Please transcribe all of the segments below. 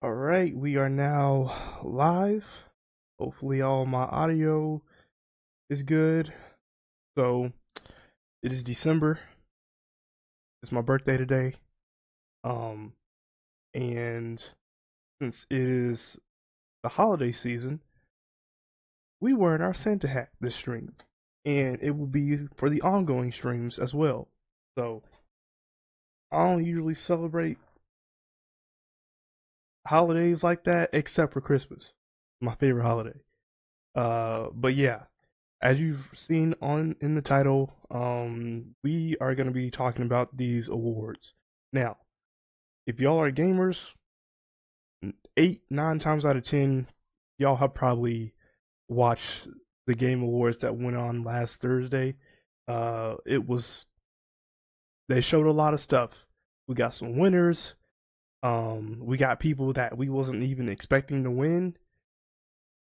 All right, we are now live. Hopefully, all my audio is good. So, it is December. It's my birthday today. Um, and since it is the holiday season, we wearing our Santa hat this stream, and it will be for the ongoing streams as well. So, I don't usually celebrate holidays like that except for Christmas, my favorite holiday. But yeah, as you've seen on in the title, we are going to be talking about these awards. Now, if y'all are gamers, 8, 9 times out of 10, y'all have probably watched the game awards that went on last Thursday. It was they showed a lot of stuff. We got some winners. We got people that we wasn't even expecting to win.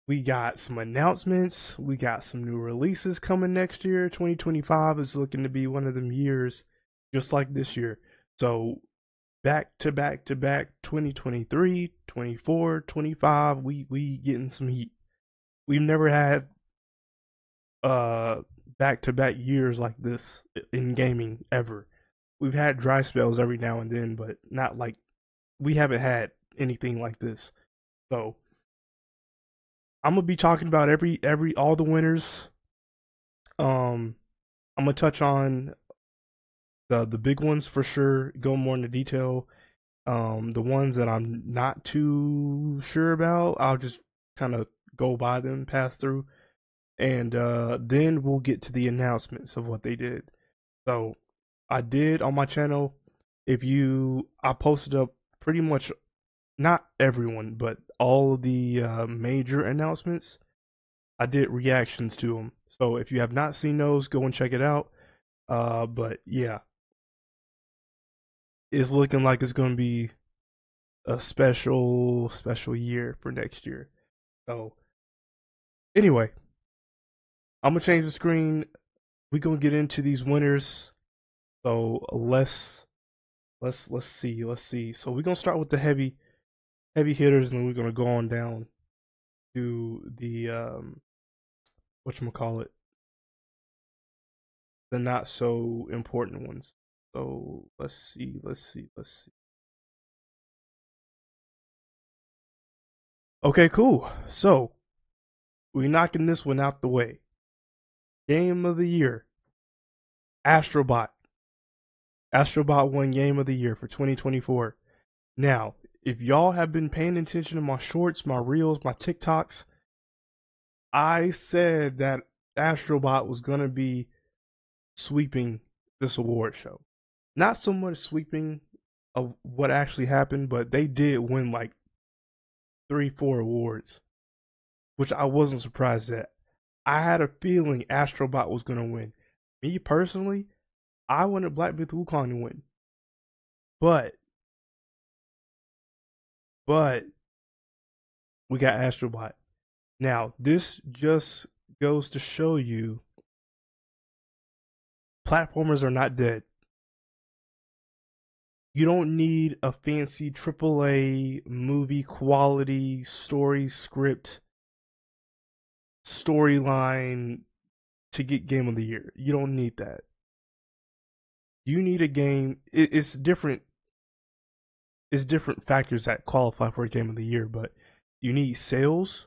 We got some announcements. We got some new releases coming next year. 2025 is looking to be one of them years, just like this year. So back to back to back 2023, 24, 25, we getting some heat. We've never had back to back years like this in gaming ever. We've had dry spells every now and then, but not like we haven't had anything like this. So I'm gonna be talking about every all the winners. I'm gonna touch on the big ones for sure. Go more into detail. The ones that I'm not too sure about, I'll just kind of go by them, pass through, and then we'll get to the announcements of what they did. So I did on my channel. I posted up pretty much not everyone, but all of the major announcements. I did reactions to them. So if you have not seen those, go and check it out. But yeah, it's looking like it's going to be a special year for next year. So anyway, I'm gonna change the screen. We're gonna get into these winners. So let's see. Let's see. So we're gonna start with the heavy hitters, and then we're gonna go on down to the whatchamacallit, the not so important ones. So let's see. Okay, cool. So we're knocking this one out the way. Game of the year, Astrobot. Astrobot won Game of the Year for 2024. Now, if y'all have been paying attention to my shorts, my reels, my TikToks, I said that Astrobot was going to be sweeping this award show. Not so much sweeping of what actually happened, but they did win like 3, 4 awards, which I wasn't surprised at. I had a feeling Astrobot was going to win. Me personally, I wanted Black Myth Wukong to win. But we got Astrobot. Now, this just goes to show you platformers are not dead. You don't need a fancy AAA movie quality story script storyline to get Game of the Year. You don't need that. You need a game. It's different. It's different factors that qualify for a Game of the Year, but you need sales,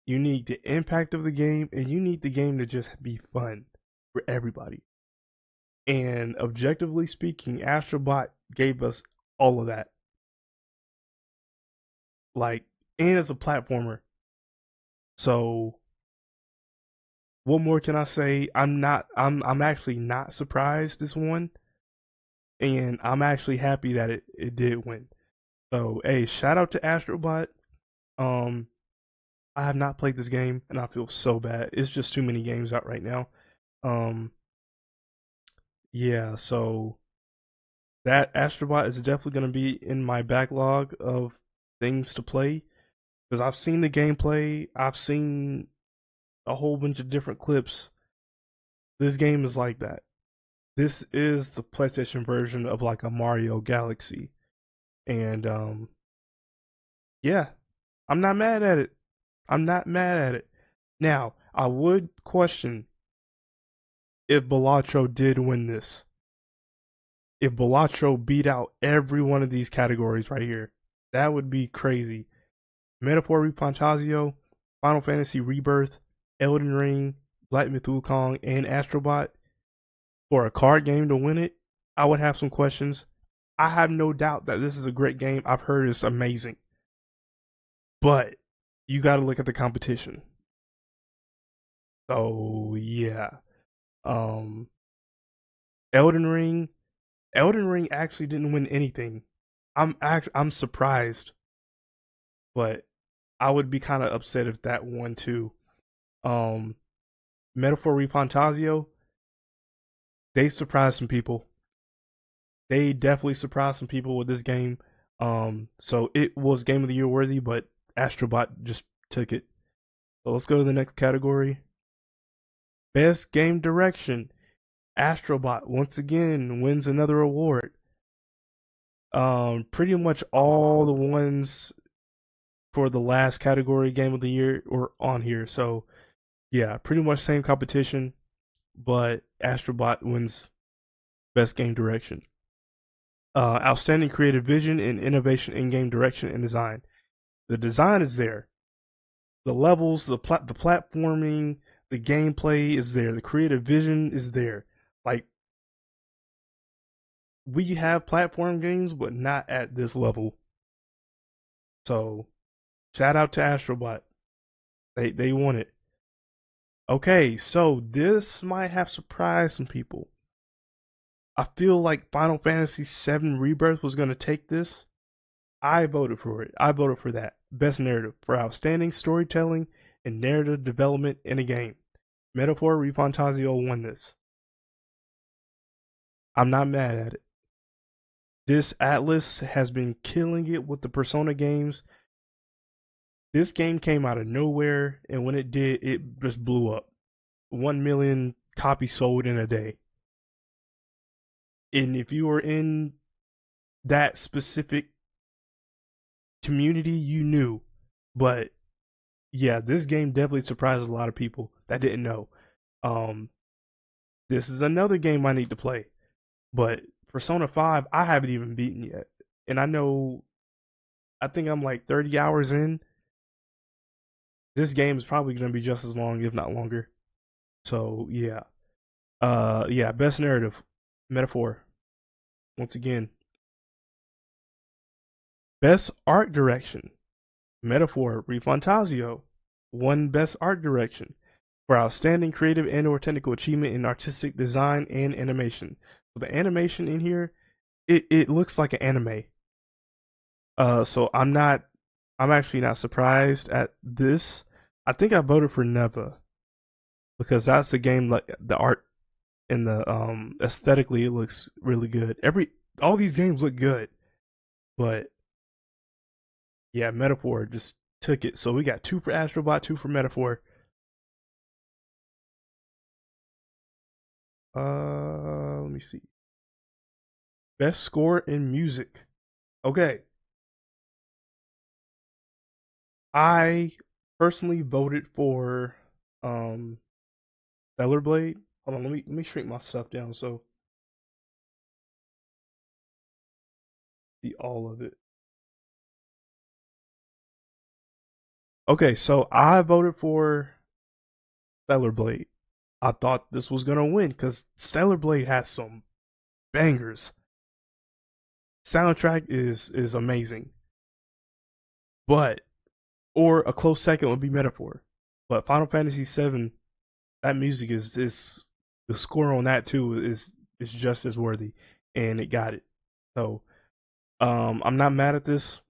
you need the impact of the game, and you need the game to just be fun for everybody. And objectively speaking, Astrobot gave us all of that. Like, and it's a platformer. So what more can I say? I'm actually not surprised this one. And I'm actually happy that it did win. So hey, shout out to Astrobot. Um I have not played this game and I feel so bad. It's just too many games out right now. Um yeah, so that Astrobot is definitely going to be in my backlog of things to play because I've seen the gameplay, I've seen a whole bunch of different clips. This game is like that. This is the PlayStation version of like a Mario Galaxy, and Yeah, I'm not mad at it. I'm not mad at it. Now, I would question if Balatro did win this. If Balatro beat out every one of these categories right here, that would be crazy. Metaphor Refantasio, Final Fantasy Rebirth, Elden Ring, Black Myth Wukong, and Astrobot for a card game to win it, I would have some questions. I have no doubt that this is a great game. I've heard it's amazing. But you got to look at the competition. So, yeah. Um Elden Ring, Elden Ring actually didn't win anything. I'm surprised, but I would be kind of upset if that won too. Um Metaphor Refantasio, they surprised some people. They definitely surprised some people with this game. So it was Game of the Year worthy, but Astrobot just took it. So let's go to the next category. Best Game Direction. Astrobot once again wins another award. Pretty much all the ones for the last category, Game of the Year, were on here. So yeah, pretty much same competition, but Astrobot wins Best Game Direction. Outstanding creative vision and innovation in game direction and design. The design is there. The levels, the platforming, the gameplay is there. The creative vision is there. Like, we have platform games, but not at this level. So, shout out to Astrobot. They won it. Okay, so this might have surprised some people. I feel like Final Fantasy VII Rebirth was going to take this. I voted for it. I voted for that. Best narrative for outstanding storytelling and narrative development in a game. Metaphor Refantasio won this. I'm not mad at it. This Atlus has been killing it with the Persona games. This game came out of nowhere, and when it did, it just blew up. 1 million copies sold in a day. And if you were in that specific community, you knew. But yeah, this game definitely surprised a lot of people that didn't know. Um, this is another game I need to play. But Persona 5, I haven't even beaten yet. And I think I'm like 30 hours in. This game is probably going to be just as long, if not longer. So, yeah. Yeah, best narrative, Metaphor. Once again. Best art direction, Metaphor Refantasio won best art direction for outstanding creative and or technical achievement in artistic design and animation. So the animation in here, it looks like an anime. So I'm actually not surprised at this. I think I voted for Neva because that's the game, like the art and the aesthetically it looks really good. All these games look good, but yeah, Metaphor just took it. So we got 2 for Astrobot, 2 for Metaphor. Let me see. Best score in music. Okay. I personally voted for Stellar Blade. Hold on, let me shrink my stuff down so see all of it. Okay, so I voted for Stellar Blade. I thought this was gonna win because Stellar Blade has some bangers. Soundtrack is amazing, but or a close second would be Metaphor. But Final Fantasy VII, that music is the score on that too is just as worthy, and it got it. So I'm not mad at this.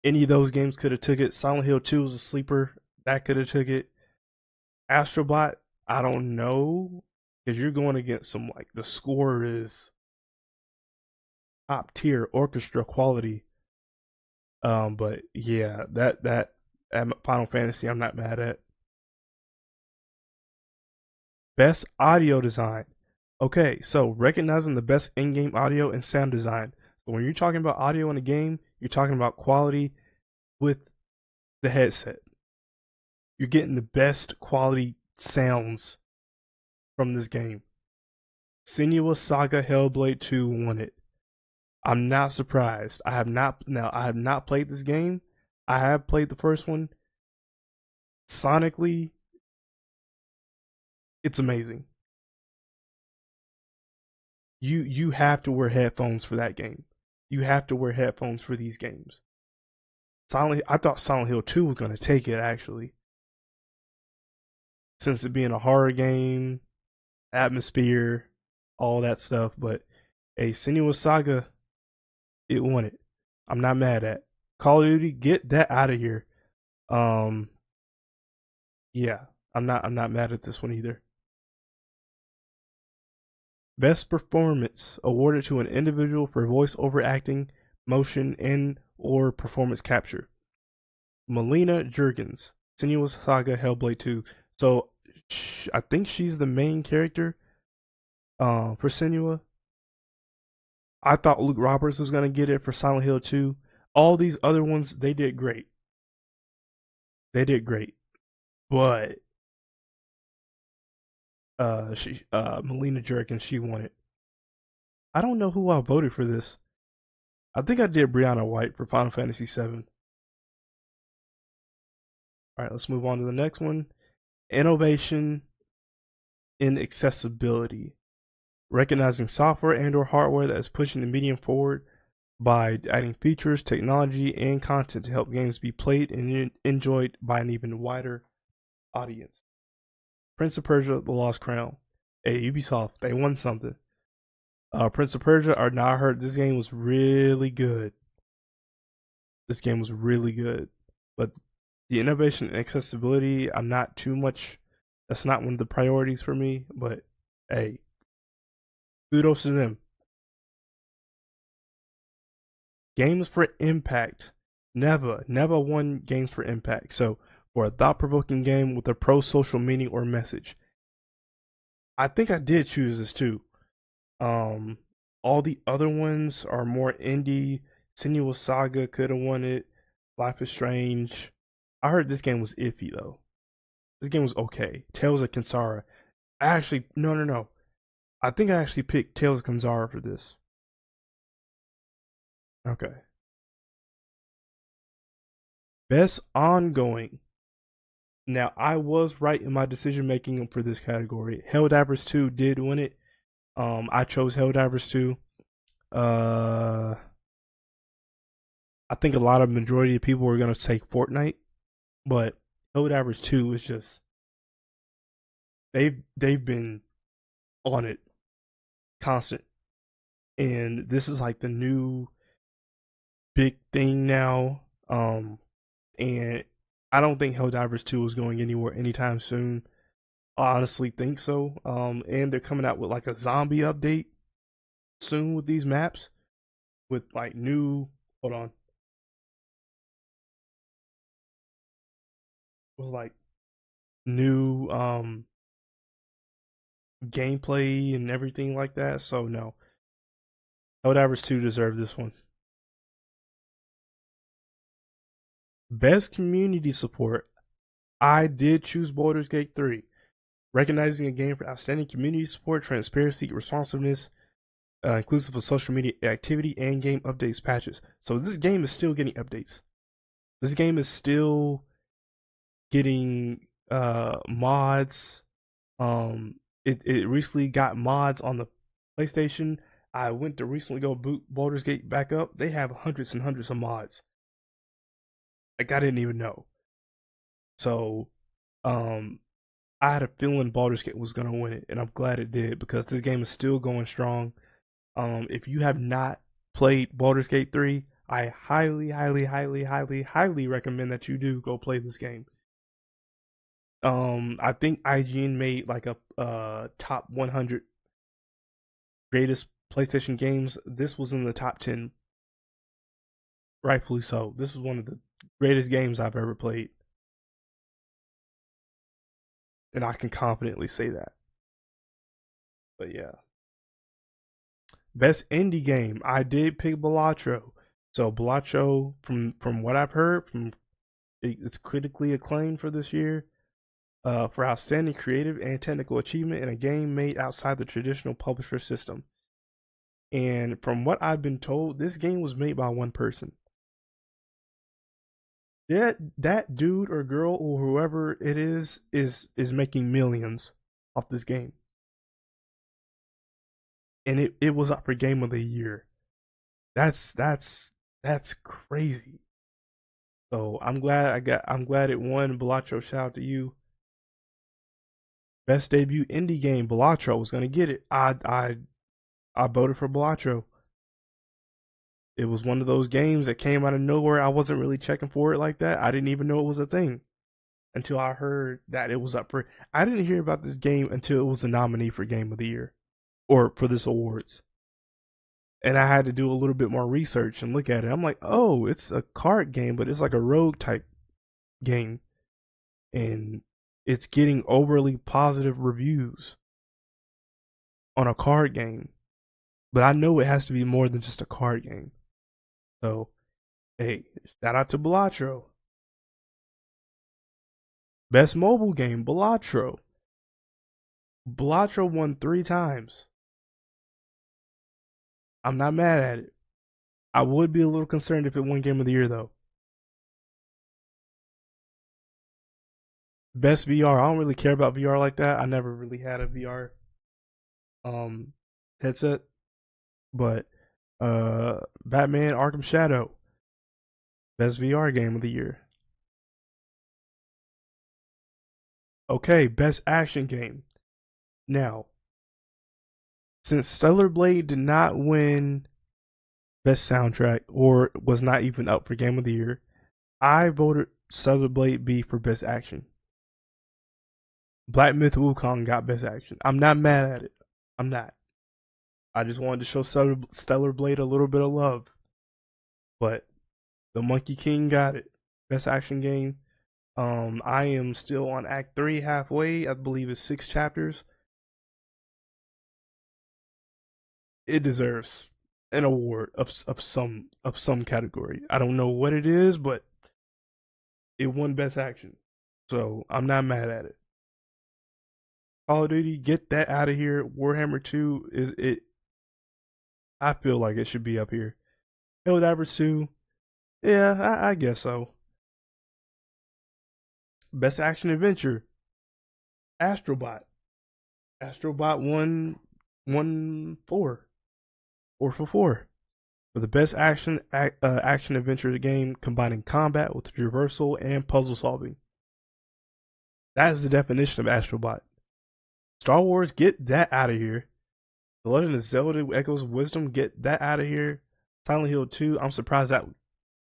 Any of those games could have took it. Silent Hill 2 was a sleeper that could have took it. Astrobot, I don't know because you're going against some like the score is top tier orchestra quality. But yeah, that Final Fantasy, I'm not mad at. Best audio design. Okay, so recognizing the best in-game audio and sound design. So when you're talking about audio in a game, you're talking about quality. with the headset. You're getting the best quality sounds from this game. Senua's Saga Hellblade 2 won it. I'm not surprised. I have not played this game. I have played the first one. Sonically, it's amazing. You have to wear headphones for that game. You have to wear headphones for these games. I thought Silent Hill 2 was gonna take it actually. Since it being a horror game, atmosphere, all that stuff, but a Senua's Saga, it won it. I'm not mad at. Call of Duty, get that out of here. Um yeah, I'm not mad at this one either. Best performance awarded to an individual for voice over acting, motion, and or performance capture. Melina Juergens, Senua's Saga Hellblade 2. So I think she's the main character for Senua. I thought Luke Roberts was gonna get it for Silent Hill 2. All these other ones, they did great. They did great. But Melina Juergens, she won it. I don't know who I voted for this. I think I did Brianna White for Final Fantasy VII. All right, let's move on to the next one. Innovation in accessibility. Recognizing software and or hardware that is pushing the medium forward by adding features, technology, and content to help games be played and enjoyed by an even wider audience. Prince of Persia: The Lost Crown. Hey, Ubisoft, they won something. Prince of Persia, now I heard this game was really good. This game was really good. But the innovation and accessibility, I'm not too much. That's not one of the priorities for me. But hey, kudos to them. Games for Impact. Never won Games for Impact. So for a thought-provoking game with a pro-social meaning or message, I think I did choose this too. All the other ones are more indie. Senua's Saga could have won it. Life is Strange. I heard this game was iffy though. This game was okay. Tales of Kensara. Actually, no. I think I actually picked Tales of Kensara for this. Okay. Best ongoing. Now I was right in my decision making for this category. Helldivers 2 did win it. I chose Helldivers 2. I think a lot of majority of people were gonna take Fortnite, but Helldivers 2 is just they've been on it constant, and this is like the new big thing now. And I don't think Helldivers 2 is going anywhere anytime soon. I honestly think so. And they're coming out with like a zombie update soon with these maps, with like new. Hold on. With like new gameplay and everything like that. So no, Helldivers 2 deserve this one. Best community support. I did choose Baldur's Gate 3. Recognizing a game for outstanding community support, transparency, responsiveness, inclusive of social media activity and game updates patches. So this game is still getting updates. This game is still getting mods. It recently got mods on the PlayStation. I went to recently go boot Baldur's Gate back up. They have hundreds and hundreds of mods. Like I didn't even know. So I had a feeling Baldur's Gate was gonna win it, and I'm glad it did because this game is still going strong. If you have not played Baldur's Gate 3, I highly recommend that you do go play this game. I think IGN made like a top 100 greatest PlayStation games. This was in the top 10, rightfully so. This was one of the greatest games I've ever played, and I can confidently say that. But yeah, best indie game. I did pick Balatro. So Balatro, from what I've heard, it's critically acclaimed for this year, for outstanding creative and technical achievement in a game made outside the traditional publisher system. And from what I've been told, this game was made by one person. That dude or girl or whoever it is making millions off this game. And it was up for game of the year. That's crazy. So I'm glad it won. Balatro, shout out to you. Best debut indie game, Balatro was gonna get it. I voted for Balatro. It was one of those games that came out of nowhere. I wasn't really checking for it like that. I didn't even know it was a thing until I heard that it was up for. I didn't hear about this game until it was a nominee for Game of the Year, or for this awards. And I had to do a little bit more research and look at it. I'm like, oh, it's a card game, but it's like a rogue type game, and it's getting overly positive reviews on a card game. But I know it has to be more than just a card game. So, hey, shout out to Balatro. Best mobile game, Balatro. Balatro won 3 times. I'm not mad at it. I would be a little concerned if it won Game of the Year, though. Best VR. I don't really care about VR like that. I never really had a VR um headset. But Batman Arkham Shadow. Best VR game of the year. Okay, best action game. Now, since Stellar Blade did not win best soundtrack or was not even up for game of the year, I voted Stellar Blade B for best action. Black Myth Wukong got best action. I'm not mad at it. I'm not. I just wanted to show Stellar Blade a little bit of love. But the Monkey King got it. Best action game. I am still on Act 3 halfway. I believe it's 6 chapters. It deserves an award of some category. I don't know what it is, but it won best action. So I'm not mad at it. Call of Duty, get that out of here. Warhammer 2 is it. I feel like it should be up here. Helldivers 2, yeah, I guess so. Best action adventure, Astrobot. Astrobot won 4 for the best action adventure game combining combat with traversal and puzzle solving. That is the definition of Astrobot. Star Wars, get that out of here. The Legend of Zelda Echoes of Wisdom, get that out of here. Silent Hill 2, I'm surprised that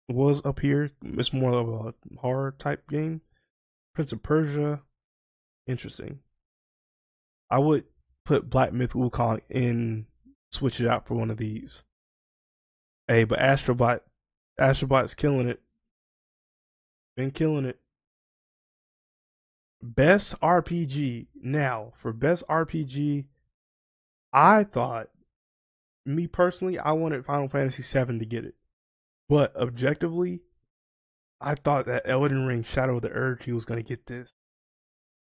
was up here. It's more of a horror type game. Prince of Persia, interesting. I would put Black Myth Wukong in, switch it out for one of these. Hey, but Astrobot's killing it. Been killing it. Best RPG. Now, for best RPG, I thought, me personally, I wanted Final Fantasy VII to get it. But objectively, I thought that Elden Ring Shadow of the Erdtree was going to get this.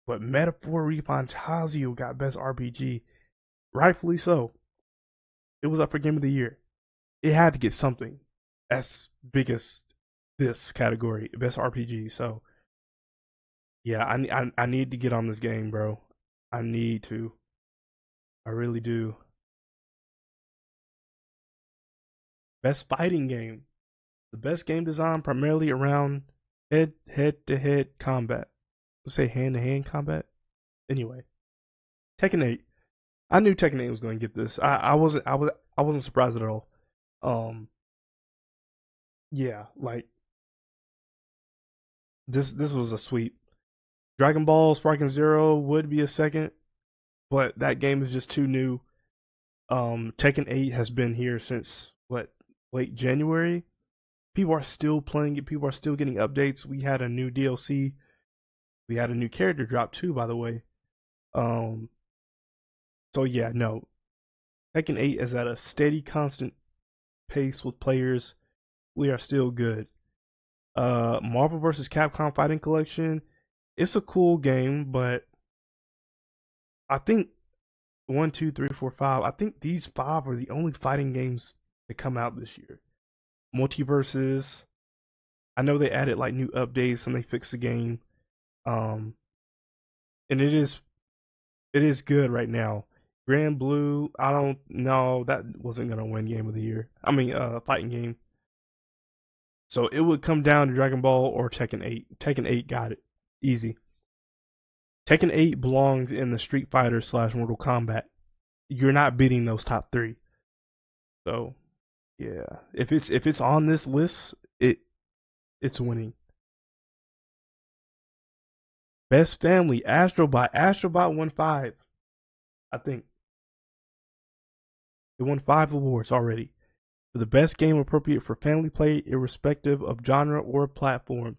But Metaphor ReFantazio got best RPG. Rightfully so. It was up for Game of the Year. It had to get something as big as this category, best RPG. So, yeah, I need to get on this game, bro. I need to. I really do. Best fighting game. The best game design primarily around head to head combat. Let's say hand to hand combat. Anyway, Tekken 8. I knew Tekken 8 was going to get this. I wasn't surprised at all. Yeah, like this was a sweep. Dragon Ball Sparking Zero would be a second, but that game is just too new. Tekken 8 has been here since what, late January. People are still playing it. People are still getting updates. We had a new DLC. We had a new character drop too, by the way. So yeah, no. Tekken 8 is at a steady, constant pace with players we are still good. Marvel vs. Capcom Fighting Collection, it's a cool game, but I think 1, 2, 3, 4, 5. I think these 5 are the only fighting games that come out this year. Multiverses. I know they added like new updates and they fixed the game. And it is good right now. Grand Blue, I don't know, that wasn't gonna win game of the year. I mean, fighting game. So it would come down to Dragon Ball or Tekken 8. Tekken 8 got it. Easy. Tekken 8 belongs in the Street Fighter / Mortal Kombat. You're not beating those top 3. So yeah. If it's on this list, it's winning. Best Family, Astrobot. Astrobot won 5. I think. It won 5 awards already. For the best game appropriate for family play, irrespective of genre or platform.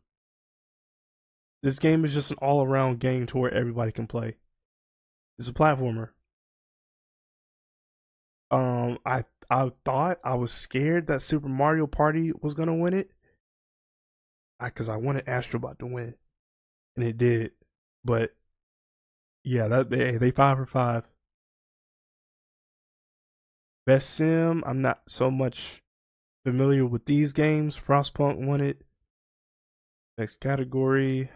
This game is just an all-around game to where everybody can play. It's a platformer. I thought, I was scared that Super Mario Party was gonna win it, because I wanted Astrobot to win, and it did. But yeah, that they 5 for 5. Best Sim, I'm not so much familiar with these games. Frostpunk won it. Next category,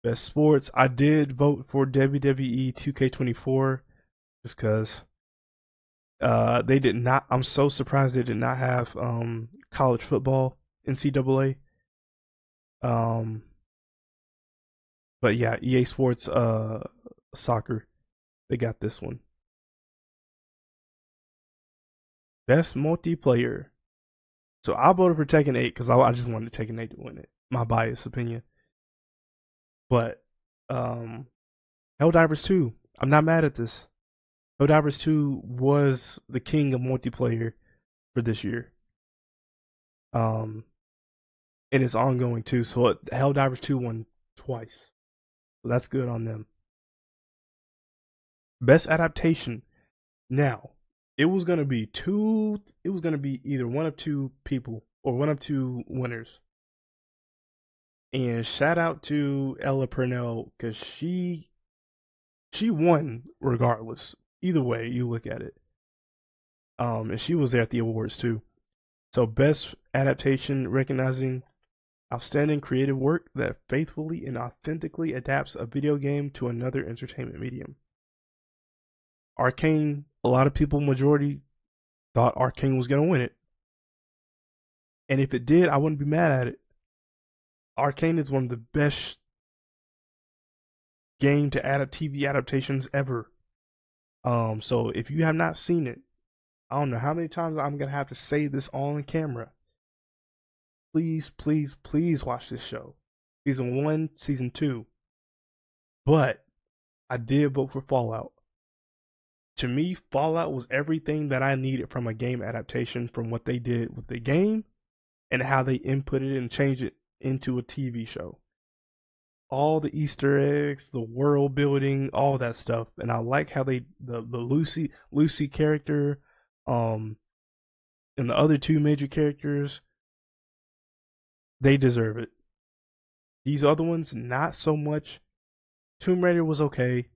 Best Sports. I did vote for WWE 2K24 just because they did not. I'm so surprised they did not have college football, NCAA. But yeah, EA Sports soccer, they got this one. Best multiplayer. So I voted for Tekken 8 because I just wanted Tekken 8 to win it. My biased opinion. But Helldivers 2, I'm not mad at this. Helldivers 2 was the king of multiplayer for this year. And it's ongoing too. So Helldivers 2 won twice. So that's good on them. Best adaptation. Now, it was gonna be either one of 2 people or one of 2 winners. And shout out to Ella Purnell because she won regardless. Either way you look at it. And she was there at the awards too. So best adaptation, recognizing outstanding creative work that faithfully and authentically adapts a video game to another entertainment medium. Arcane, a lot of people, majority, thought Arcane was gonna win it. And if it did, I wouldn't be mad at it. Arcane is one of the best game to TV adaptations ever. So if you have not seen it, I don't know how many times I'm gonna have to say this on camera. Please, please, please watch this show. Season 1, Season 2. But I did vote for Fallout. To me, Fallout was everything that I needed from a game adaptation, from what they did with the game and how they inputted it and changed it into a TV show. All the Easter eggs, the world building, all that stuff. And I like how the Lucy character, and the other 2 major characters, they deserve it. These other ones, not so much. Tomb Raider was okay.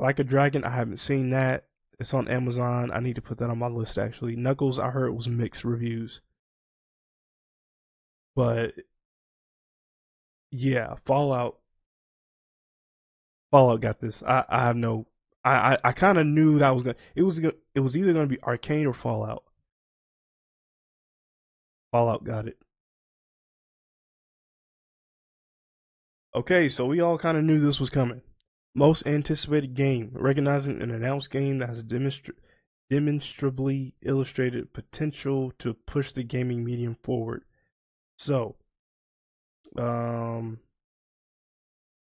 Like a Dragon, I haven't seen that. It's on Amazon. I need to put that on my list actually. Knuckles, I heard was mixed reviews. But yeah, Fallout got this. I have no I kind of knew that was gonna it was either gonna be Arcane or Fallout. Fallout got it. Okay, so we all kind of knew this was coming. Most anticipated game, recognizing an announced game that has demonstrably illustrated potential to push the gaming medium forward. So,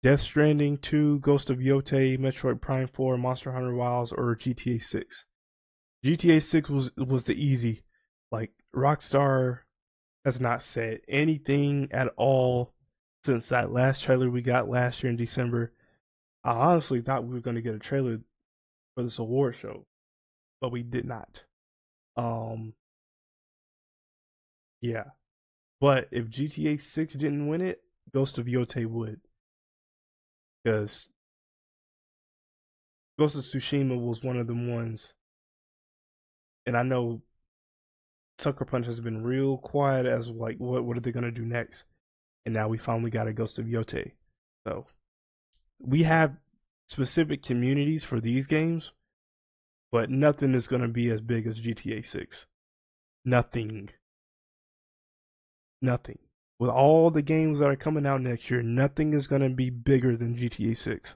Death Stranding 2, Ghost of Yotei, Metroid Prime 4, Monster Hunter Wilds, or GTA 6. GTA 6 was the easy. Like, Rockstar has not said anything at all since that last trailer we got last year in December. I honestly thought we were going to get a trailer for this award show, but we did not. Yeah. But if GTA 6 didn't win it, Ghost of Yotei would. Because Ghost of Tsushima was one of the ones. And I know Sucker Punch has been real quiet as like, what are they going to do next? And now we finally got a Ghost of Yotei. So we have specific communities for these games, but nothing is going to be as big as GTA 6. Nothing. Nothing. With all the games that are coming out next year, nothing is going to be bigger than GTA 6.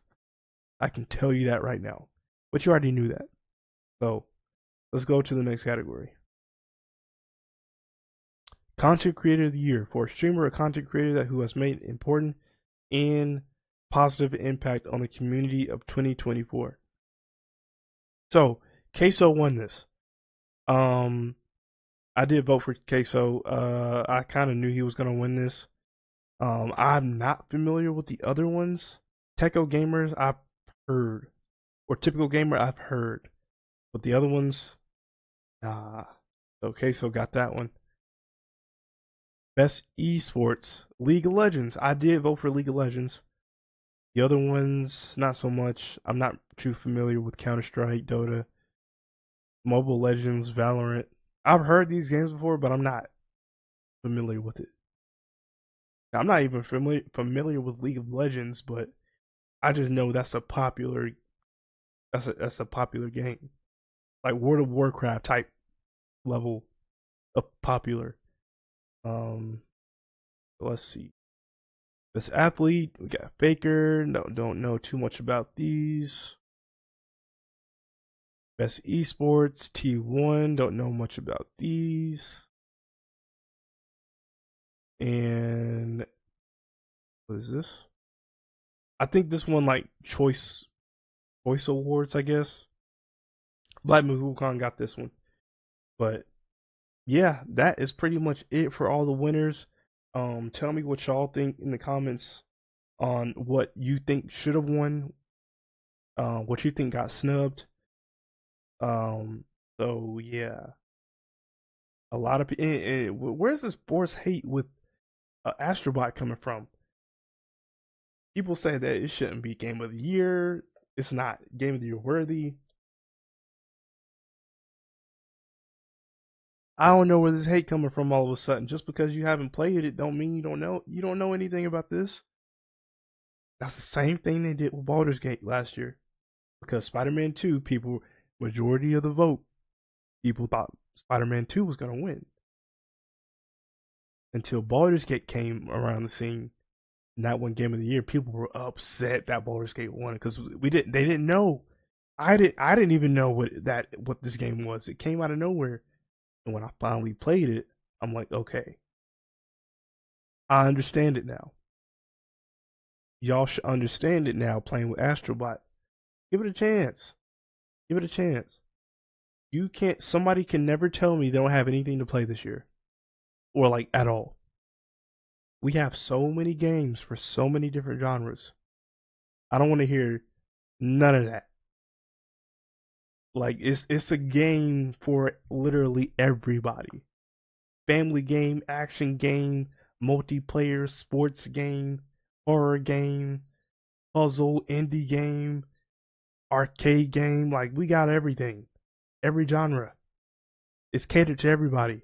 I can tell you that right now. But you already knew that. So let's go to the next category. Content Creator of the Year for a streamer or content creator that who has made important and positive impact on the community of 2024. So Queso won this. I did vote for Queso. I kind of knew he was gonna win this. I'm not familiar with the other ones. Techo Gamers, I've heard, or Typical Gamer, I've heard, but the other ones, nah. So Queso got that one. Best esports, League of Legends. I did vote for League of Legends. The other ones, not so much. I'm not too familiar with Counter Strike, Dota, Mobile Legends, Valorant. I've heard these games before, but I'm not familiar with it. I'm not even familiar with League of Legends, but I just know that's a popular game, like World of Warcraft type level of popular. Um, let's see. This athlete, we got Faker. No, don't know too much about these. Best esports, T1. Don't know much about these. And what is this? I think this one like choice awards, I guess. Black Myth Wukong got this one. But yeah, that is pretty much it for all the winners. Tell me what y'all think in the comments on what you think should have won, what you think got snubbed. So yeah, a lot of people. Where's this force hate with Astrobot coming from? People say that it shouldn't be Game of the Year. It's not Game of the Year worthy. I don't know where this hate coming from all of a sudden. Just because you haven't played it, don't mean you don't know anything about this. That's the same thing they did with Baldur's Gate last year. Because Spider-Man 2, majority of the vote, people thought Spider-Man 2 was gonna win. Until Baldur's Gate came around the scene, and that one Game of the Year, people were upset that Baldur's Gate won because they didn't know. I didn't even know what this game was. It came out of nowhere. And when I finally played it, I'm like, okay, I understand it now. Y'all should understand it now playing with Astrobot. Give it a chance. Give it a chance. Somebody can never tell me they don't have anything to play this year. Or like at all. We have so many games for so many different genres. I don't want to hear none of that. Like it's a game for literally everybody. Family game, action game, multiplayer, sports game, horror game, puzzle, indie game, arcade game. Like we got everything. Every genre. It's catered to everybody.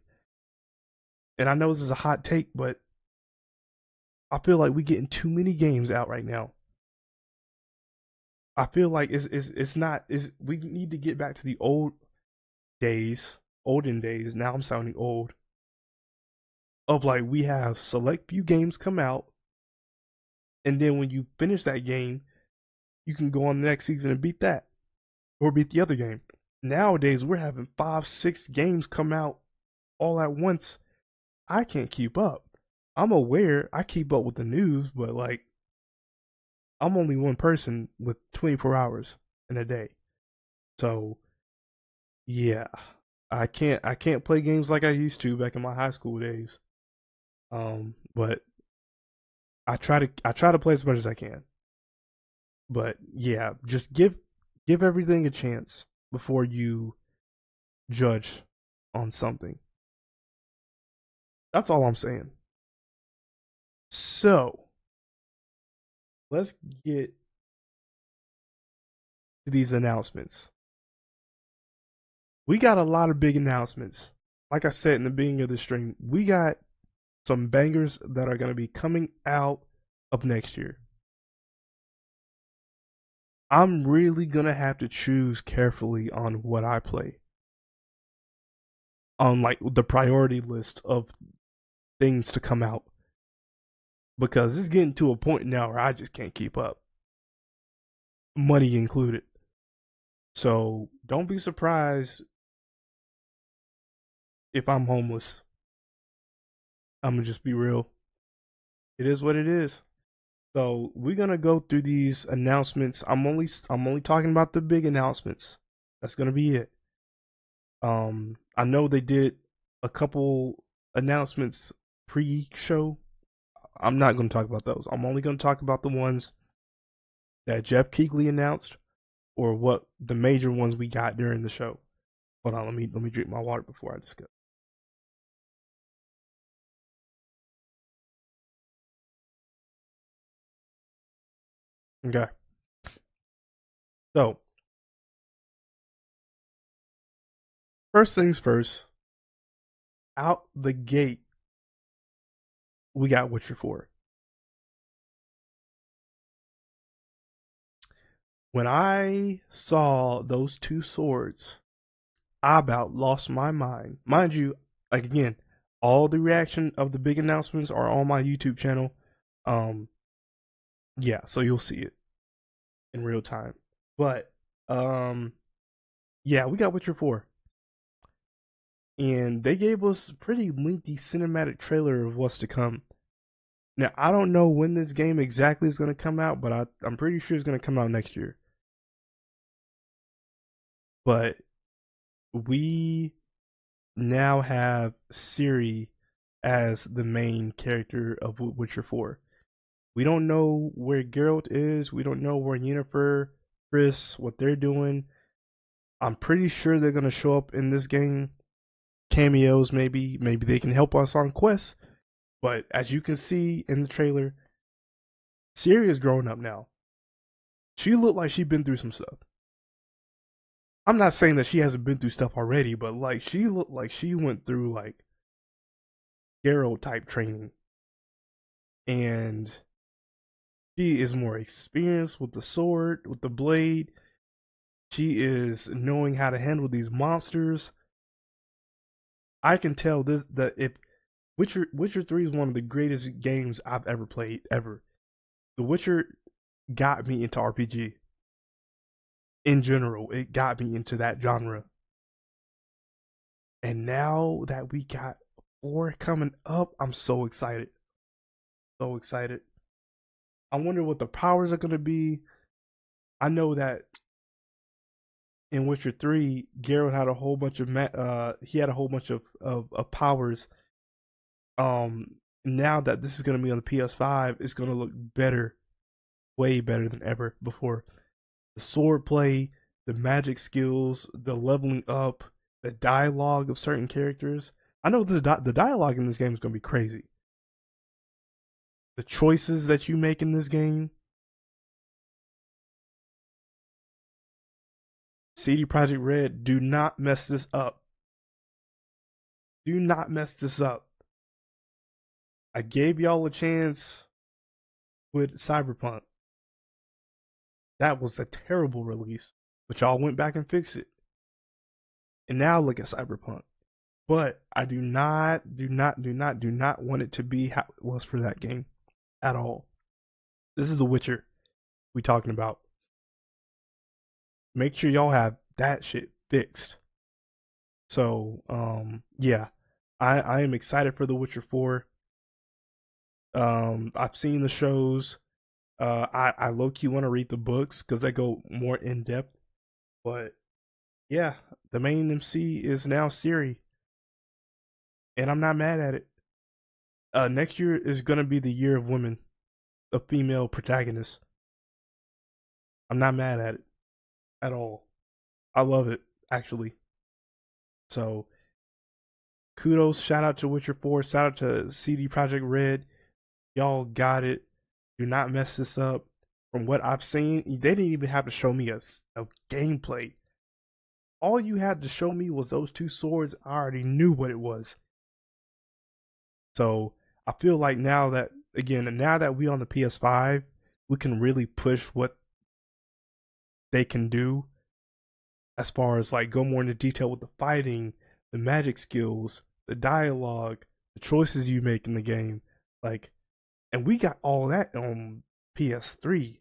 And I know this is a hot take, but I feel like we getting too many games out right now. I feel like it's not we need to get back to the olden days. Now I'm sounding old. Of like we have select few games come out, and then when you finish that game, you can go on the next season and beat that, or beat the other game. Nowadays we're having 5, 6 games come out all at once. I can't keep up. I'm aware I keep up with the news, but like I'm only one person with 24 hours in a day. So yeah, I can't play games like I used to back in my high school days. But I try to play as much as I can. But yeah, just give everything a chance before you judge on something. That's all I'm saying. So let's get to these announcements. We got a lot of big announcements. Like I said in the beginning of the stream, we got some bangers that are going to be coming out of next year. I'm really going to have to choose carefully on what I play on like the priority list of things to come out, because it's getting to a point now where I just can't keep up, money included. So don't be surprised if I'm homeless. I'm gonna just be real. It is what it is. So we're gonna go through these announcements. I'm only talking about the big announcements. That's gonna be it. I know they did a couple announcements pre-show. I'm not gonna talk about those. I'm only gonna talk about the ones that Jeff Keighley announced, or what the major ones we got during the show. Hold on, let me drink my water before I discuss. Okay. So, first things first, out the gate, we got Witcher 4. When I saw those two swords, I about lost my mind. Mind you, like again, all the reaction of the big announcements are on my YouTube channel. Um, yeah, so you'll see it in real time. But yeah, we got Witcher 4. And they gave us a pretty lengthy cinematic trailer of what's to come. Now, I don't know when this game exactly is going to come out, but I'm pretty sure it's going to come out next year. But we now have Ciri as the main character of Witcher 4. We don't know where Geralt is. We don't know where Yennefer, Triss, what they're doing. I'm pretty sure they're going to show up in this game. Cameos, maybe. Maybe they can help us on quests. But as you can see in the trailer, Ciri is growing up now. She looked like she'd been through some stuff. I'm not saying that she hasn't been through stuff already, but like she looked like she went through like Geralt type training. And she is more experienced with the sword, with the blade. She is knowing how to handle these monsters. I can tell this that if Witcher 3 is one of the greatest games I've ever played ever. The Witcher got me into RPG. In general, it got me into that genre. And now that we got 4 coming up, I'm so excited. So excited. I wonder what the powers are going to be. I know that in Witcher 3, Geralt had a whole bunch of he had a whole bunch of powers. Now that this is going to be on the PS5, it's going to look better, way better than ever before. The sword play, the magic skills, the leveling up, the dialogue of certain characters. I know the dialogue in this game is going to be crazy. The choices that you make in this game. CD Projekt Red, do not mess this up. Do not mess this up. I gave y'all a chance with Cyberpunk. That was a terrible release, but y'all went back and fixed it. And now look at Cyberpunk. But I do not want it to be how it was for that game at all. This is The Witcher we talking about. Make sure y'all have that shit fixed. So, yeah, I am excited for The Witcher 4. I've seen the shows. I low key want to read the books because they go more in depth. But yeah, the main MC is now Ciri, and I'm not mad at it. Next year is gonna be the year of women, of female protagonists. I'm not mad at it at all. I love it actually. So kudos, shout out to Witcher 4, shout out to CD Projekt Red. Y'all got it. Do not mess this up. From what I've seen, they didn't even have to show me a gameplay. All you had to show me was those two swords. I already knew what it was. So I feel like now that we on the PS5, we can really push what they can do as far as like go more into detail with the fighting, the magic skills, the dialogue, the choices you make in the game. Like, and we got all that on PS3.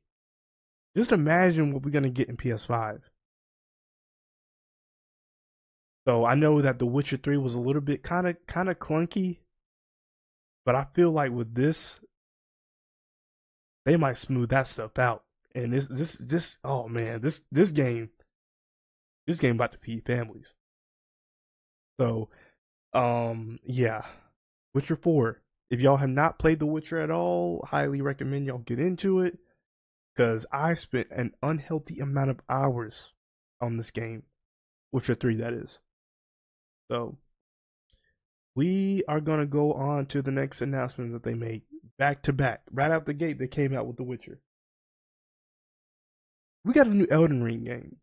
Just imagine what we're gonna get in PS5. So I know that The Witcher 3 was a little bit kind of clunky, but I feel like with this, they might smooth that stuff out. And this oh man, this game about to feed families. So yeah, Witcher 4. If y'all have not played The Witcher at all, highly recommend y'all get into it because I spent an unhealthy amount of hours on this game. Witcher 3, that is. So we are gonna go on to the next announcement that they made back to back. Right out the gate, they came out with The Witcher. We got a new Elden Ring game.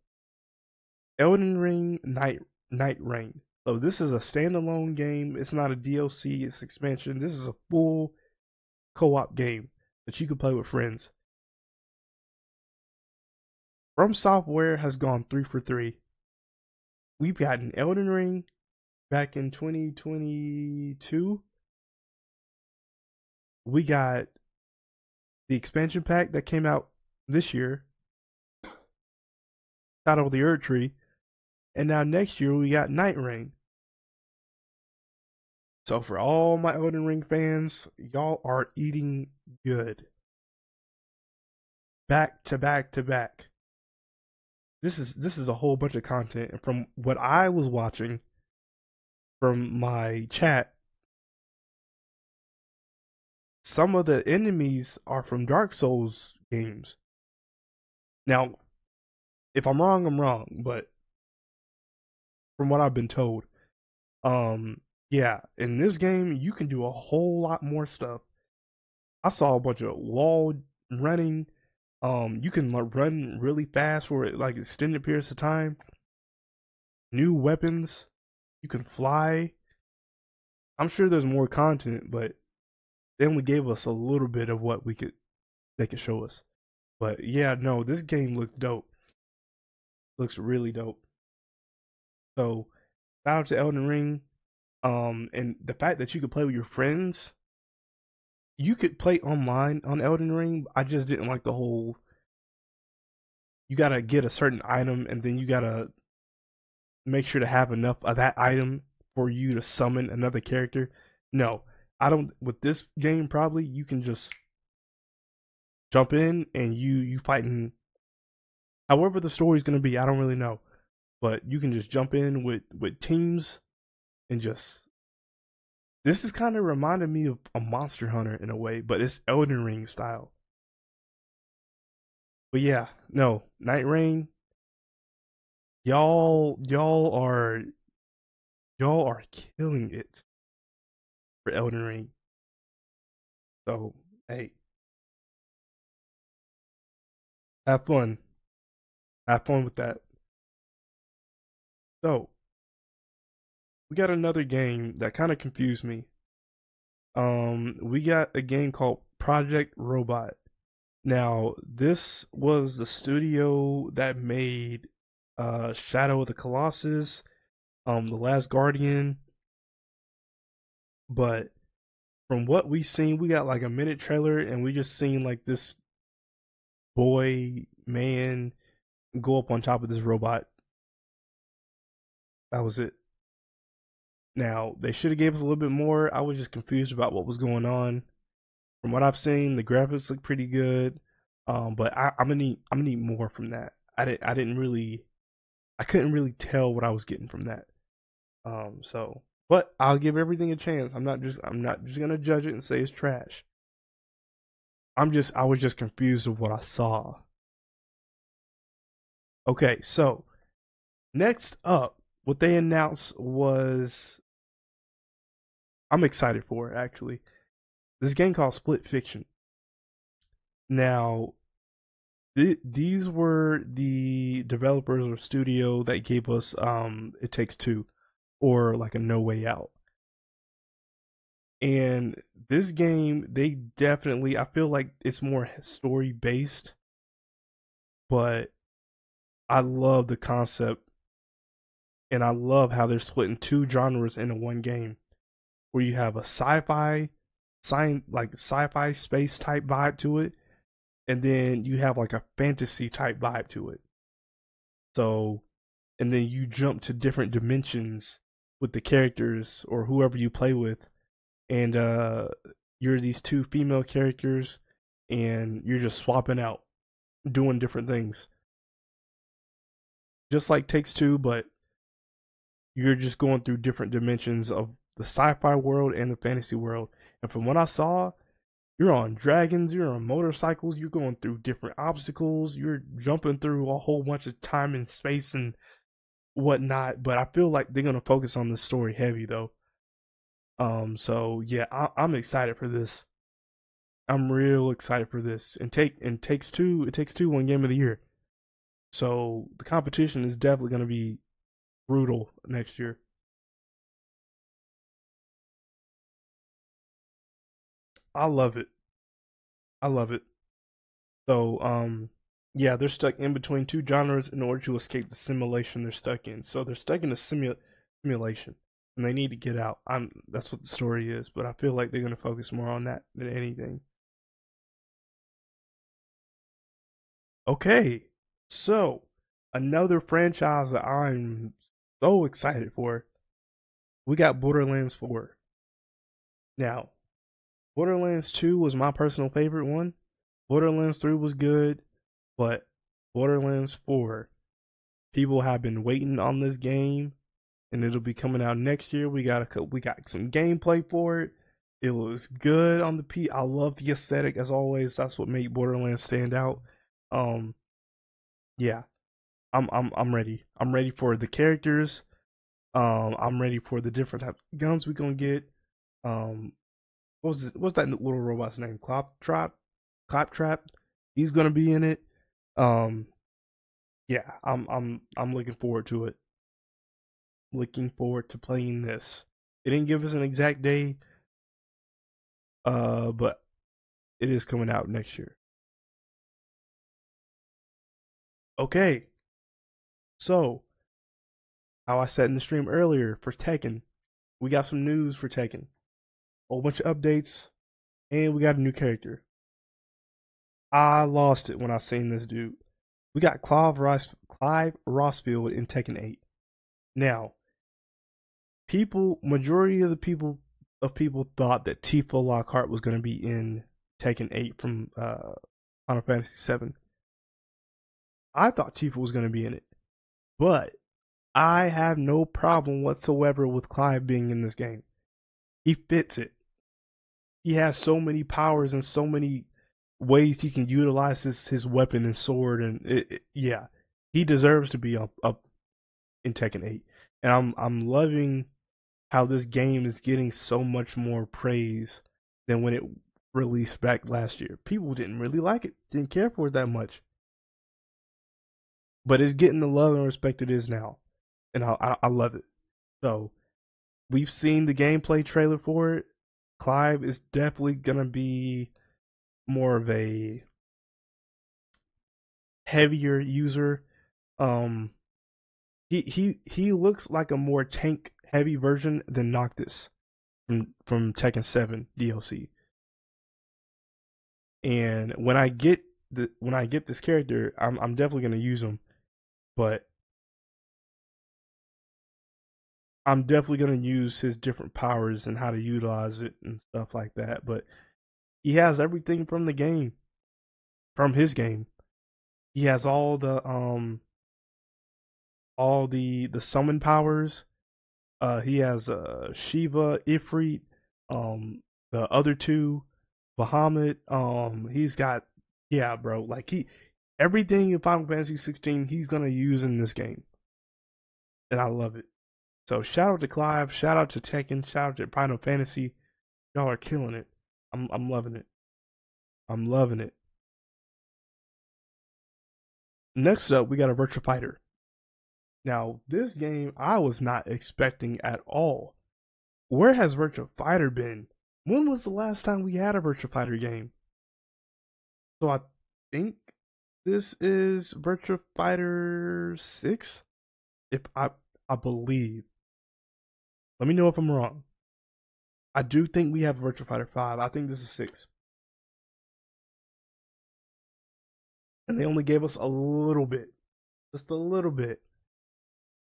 Elden Ring Night Reign. So this is a standalone game. It's not a DLC, it's expansion. This is a full co-op game that you can play with friends. From Software has gone 3 for 3. We've gotten Elden Ring back in 2022. We got the expansion pack that came out this year, titled The Erdtree, and now next year we got Night Reign. So for all my Elden Ring fans, y'all are eating good. Back to back to back. This is a whole bunch of content, and from what I was watching from my chat, some of the enemies are from Dark Souls games. Now, if I'm wrong, I'm wrong, but from what I've been told, yeah, in this game you can do a whole lot more stuff. I saw a bunch of wall running. You can run really fast for like extended periods of time. New weapons. You can fly. I'm sure there's more content, but they only gave us a little bit of what they could show us. But yeah, no, this game looks dope. Looks really dope. So shout out to Elden Ring. And the fact that you could play with your friends, you could play online on Elden Ring. I just didn't like the whole. You gotta get a certain item, and then you gotta make sure to have enough of that item for you to summon another character. No, I don't. With this game, probably you can just jump in and you fighting. However, the story's gonna be, I don't really know, but you can just jump in with teams and just. This is kind of reminding me of a Monster Hunter in a way, but it's Elden Ring style. But yeah, no, Night Reign, y'all are killing it for Elden Ring. So hey, have fun. Have fun with that. So we got another game that kind of confused me. We got a game called Project Robot. Now, this was the studio that made Shadow of the Colossus, The Last Guardian. But from what we seen, we got like a minute trailer and we just seen like this man go up on top of this robot. That was it. Now, they should have gave us a little bit more. I was just confused about what was going on. From what I've seen, the graphics look pretty good. But I'm gonna need more from that. I couldn't really tell what I was getting from that. So but I'll give everything a chance. I'm not just gonna judge it and say it's trash. I was just confused of what I saw. Okay, so next up, what they announced was I'm excited for it actually. This game called Split Fiction. Now, these were the developers or studio that gave us It Takes Two or like a No Way Out. And this game, they definitely, I feel like it's more story based, but I love the concept and I love how they're splitting two genres into one game where you have a sci-fi science like sci-fi space type vibe to it, and then you have like a fantasy type vibe to it. So, and then you jump to different dimensions with the characters or whoever you play with, and you're these two female characters, and you're just swapping out, doing different things, just like Takes Two, but you're just going through different dimensions of the sci-fi world and the fantasy world. And from what I saw, you're on dragons, you're on motorcycles, you're going through different obstacles, you're jumping through a whole bunch of time and space and whatnot. But I feel like they're gonna focus on the story heavy though. So yeah, I'm excited for this. I'm real excited for this. And Takes Two, It Takes Two won Game of the Year. So the competition is definitely gonna be brutal next year. I love it. I love it. So, yeah, they're stuck in between two genres in order to escape the simulation they're stuck in. So they're stuck in a simulation, and they need to get out. That's what the story is, but I feel like they're gonna focus more on that than anything. Okay, so another franchise that I'm so excited for. We got Borderlands 4. Now, Borderlands 2 was my personal favorite one. Borderlands 3 was good, but Borderlands 4, people have been waiting on this game, and it'll be coming out next year. We got some gameplay for it. It looks good on the P. I love the aesthetic as always. That's what made Borderlands stand out. Um, yeah, I'm ready. I'm ready for the characters. I'm ready for the different type of guns we gonna get. Um, what's that little robot's name? Claptrap. Claptrap. He's gonna be in it. Um, yeah, I'm looking forward to it. Looking forward to playing this. It didn't give us an exact day, but it is coming out next year. Okay, so how I said in the stream earlier for Tekken, we got some news for Tekken. A whole bunch of updates, and we got a new character. I lost it when I seen this dude. We got Clive Rossfield in Tekken 8. Now, majority of the people thought that Tifa Lockhart was going to be in Tekken 8 from Final Fantasy 7. I thought Tifa was going to be in it, but I have no problem whatsoever with Clive being in this game. He fits it. He has so many powers and so many ways he can utilize his weapon and sword, and yeah, he deserves to be up in Tekken 8. And I'm loving how this game is getting so much more praise than when it released back last year. People didn't really like it, didn't care for it that much, but it's getting the love and respect it is now, and I love it. So we've seen the gameplay trailer for it. Clive is definitely gonna be more of a heavier user. Um, he looks like a more tank heavy version than Noctis from Tekken 7 DLC. And when I get this character, I'm definitely gonna use him, but I'm definitely gonna use his different powers and how to utilize it and stuff like that. But he has everything from the game, from his game. He has all the summon powers. He has Shiva, Ifrit, the other two, Bahamut. He's got, yeah, bro. Like he everything in Final Fantasy 16 he's gonna use in this game, and I love it. So shout out to Clive, shout out to Tekken, shout out to Final Fantasy. Y'all are killing it. I'm loving it. I'm loving it. Next up, we got a Virtua Fighter. Now, this game I was not expecting at all. Where has Virtua Fighter been? When was the last time we had a Virtua Fighter game? So I think this is Virtua Fighter 6? If I believe. Let me know if I'm wrong. I do think we have Virtua Fighter 5. I think this is 6. And they only gave us a little bit. Just a little bit.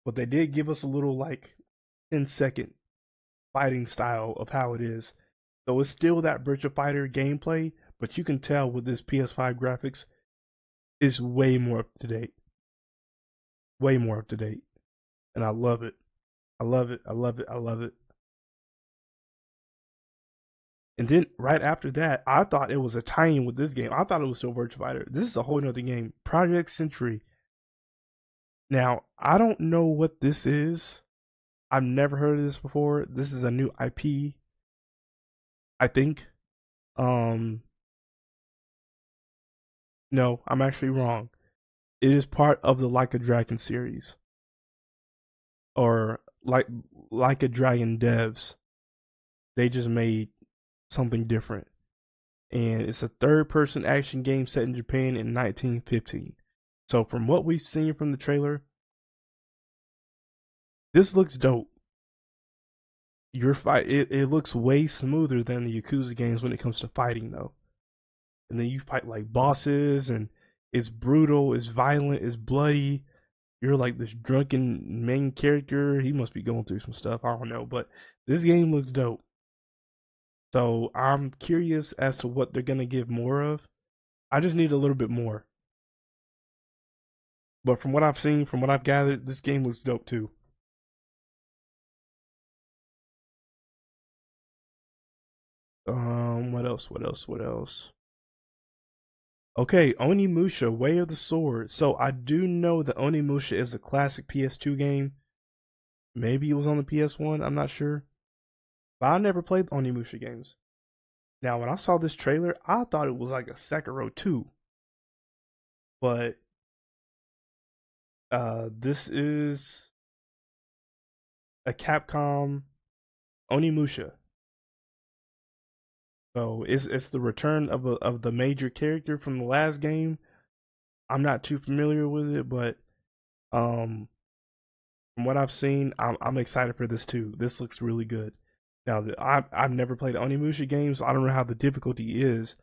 But they did give us a little like 10-second fighting style of how it is. So it's still that Virtua Fighter gameplay, but you can tell with this PS5 graphics, it's way more up to date. Way more up to date. And I love it. I love it. I love it. I love it. And then right after that, I thought it was a tie-in with this game. I thought it was still Virtua Fighter. This is a whole nother game. Project Century. Now, I don't know what this is. I've never heard of this before. This is a new IP, I think. No, I'm actually wrong. It is part of the Like a Dragon series. Or like a Dragon devs. They just made something different. And it's a third-person action game set in Japan in 1915. So from what we've seen from the trailer, this looks dope. Your fight, it looks way smoother than the Yakuza games when it comes to fighting, though. And then you fight like bosses, and it's brutal, it's violent, it's bloody. You're like this drunken main character. He must be going through some stuff. I don't know, but this game looks dope. So I'm curious as to what they're gonna give more of. I just need a little bit more. But from what I've seen, from what I've gathered, this game looks dope too. What else? What else? What else? Okay, Onimusha, Way of the Sword. So I do know that Onimusha is a classic PS2 game. Maybe it was on the PS1, I'm not sure. But I never played the Onimusha games. Now, when I saw this trailer, I thought it was like a Sekiro 2. But this is a Capcom Onimusha. So it's the return of the major character from the last game. I'm not too familiar with it, but um from what I've seen, I'm excited for this too. This looks really good. Now, I've never played Onimusha games, so I don't know how the difficulty is.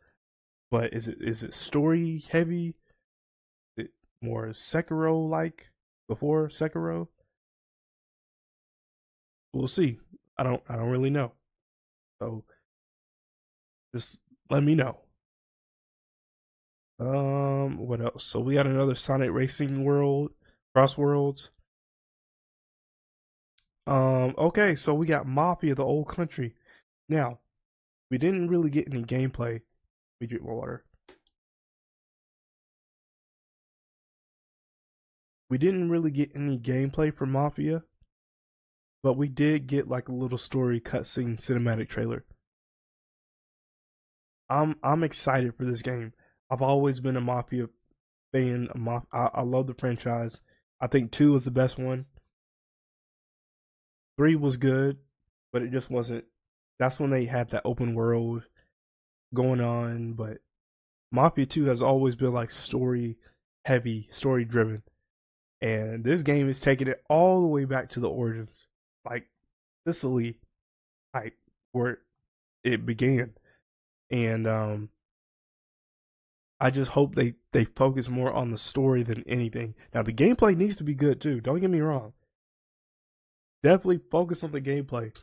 But is it story heavy? Is it more Sekiro like before Sekiro? We'll see. I don't really know. So just let me know. What else? So we got another Sonic Racing World, Cross Worlds. Okay, so we got Mafia, the Old Country. Now, we didn't really get any gameplay. Let me drink more water. We didn't really get any gameplay for Mafia, but we did get like a little story cutscene cinematic trailer. I'm excited for this game. I've always been a Mafia fan. I love the franchise. I think 2 is the best one. 3 was good, but it just wasn't. That's when they had that open world going on. But Mafia 2 has always been like story heavy, story driven. And this game is taking it all the way back to the origins, like Sicily, like where it began. And I just hope they focus more on the story than anything. Now the gameplay needs to be good too. Don't get me wrong. Definitely focus on the gameplay.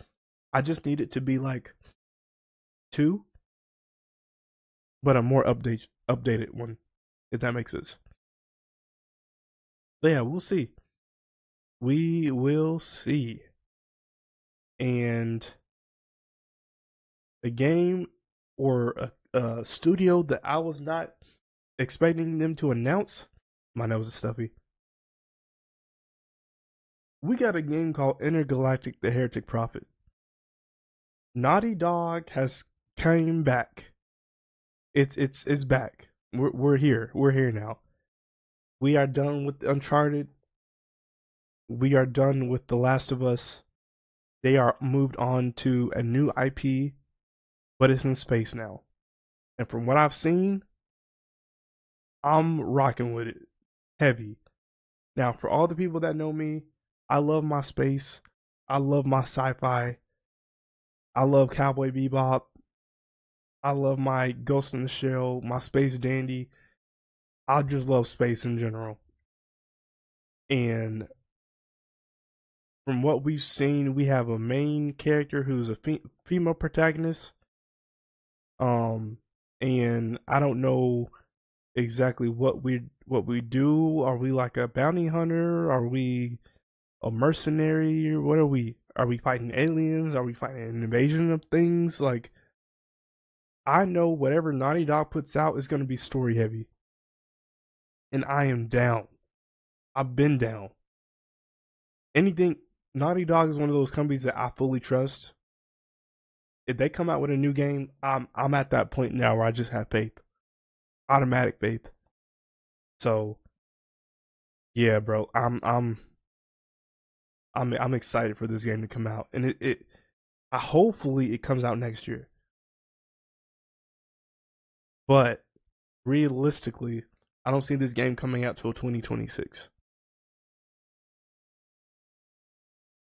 I just need it to be like 2, but a more updated one, if that makes sense. But yeah, we'll see. We will see. And a game or a studio that I was not expecting them to announce. My nose is stuffy. we got a game called Intergalactic: The Heretic Prophet. Naughty Dog has came back. It's back. We're here. We're here now. We are done with Uncharted. We are done with The Last of Us. They are moved on to a new IP, but it's in space now. And from what I've seen, I'm rocking with it heavy. Now, for all the people that know me, I love my space. I love my sci-fi. I love Cowboy Bebop. I love my Ghost in the Shell, my Space Dandy. I just love space in general. And from what we've seen, we have a main character who's a female protagonist. And I don't know exactly what we do. Are we like a bounty hunter? Are we a mercenary? What are we? Are we fighting aliens? Are we fighting an invasion of things? Like, I know whatever Naughty Dog puts out is going to be story heavy. And I am down. I've been down. Anything, Naughty Dog is one of those companies that I fully trust. If they come out with a new game, I'm at that point now where I just have faith. Automatic faith. So yeah, bro, I'm excited for this game to come out. And hopefully it comes out next year. But realistically, I don't see this game coming out till 2026.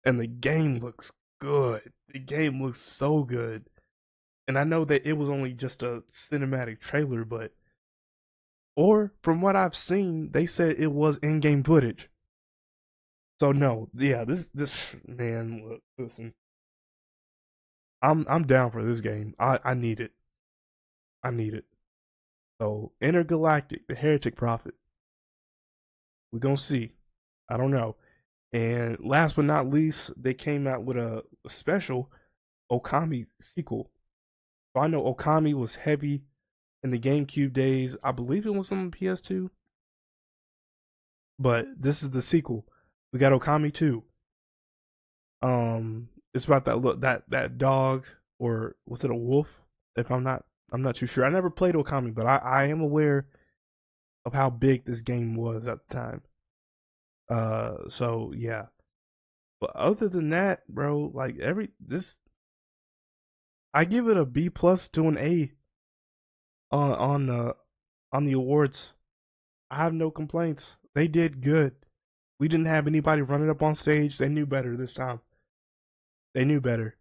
And the game looks good. The game looks so good. And I know that it was only just a cinematic trailer, but or from what I've seen, they said it was in-game footage. So no, yeah, this man, look, listen. I'm down for this game. I need it. I need it. So Intergalactic, the Heretic Prophet. We're gonna see. I don't know. And last but not least, they came out with a special Okami sequel. So I know Okami was heavy in the GameCube days. I believe it was on PS2. But this is the sequel. We got Okami 2. It's about that dog, or was it a wolf? If I'm not too sure. I never played Okami, but I am aware of how big this game was at the time. So yeah. But other than that, bro, like I give it a B plus to an A on the awards. I have no complaints. They did good. We didn't have anybody running up on stage. They knew better this time. They knew better.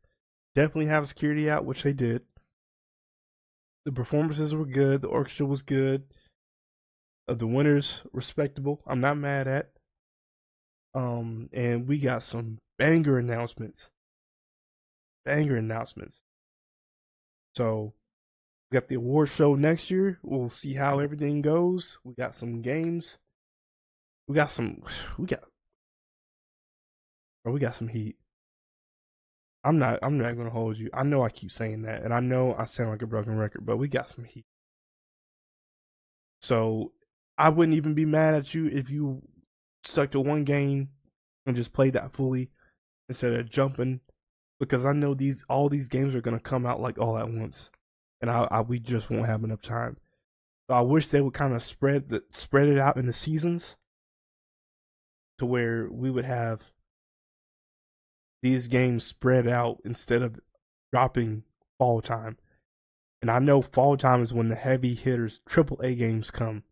Definitely have security out, which they did. The performances were good. The orchestra was good. The winners respectable. I'm not mad at. And we got some banger announcements. Banger announcements. So we got the award show next year. We'll see how everything goes. We got some games. We got some heat. I'm not gonna hold you. I know I keep saying that, and I know I sound like a broken record, but we got some heat. So I wouldn't even be mad at you if you stuck to one game and just played that fully instead of jumping, because I know all these games are gonna come out like all at once, and we just won't have enough time. So I wish they would kind of spread it out in the seasons to where we would have these games spread out instead of dropping fall time. And I know fall time is when the heavy hitters AAA games come.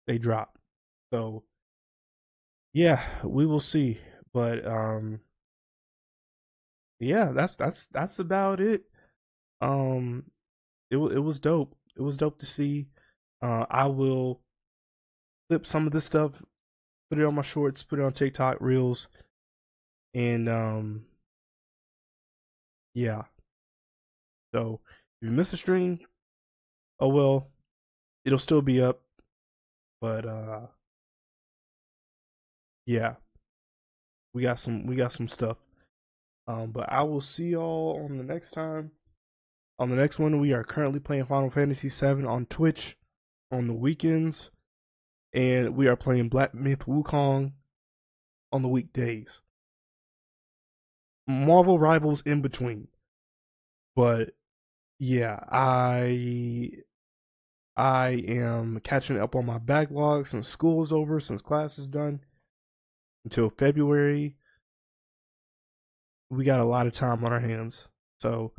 They drop. So yeah, we will see. But yeah, that's about it. It was dope. It was dope to see. I will clip some of this stuff, put it on my shorts, put it on TikTok reels, and yeah. So if you miss a stream, oh well, it'll still be up. But yeah, we got some stuff. But I will see y'all on the next time. On the next one, we are currently playing Final Fantasy VII on Twitch on the weekends, and we are playing Black Myth Wukong on the weekdays. Marvel Rivals in between. But yeah, I am catching up on my backlog since school is over, since class is done until February. We got a lot of time on our hands. So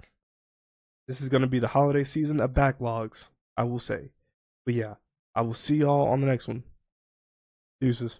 this is going to be the holiday season of backlogs, I will say. But yeah, I will see y'all on the next one. Deuces.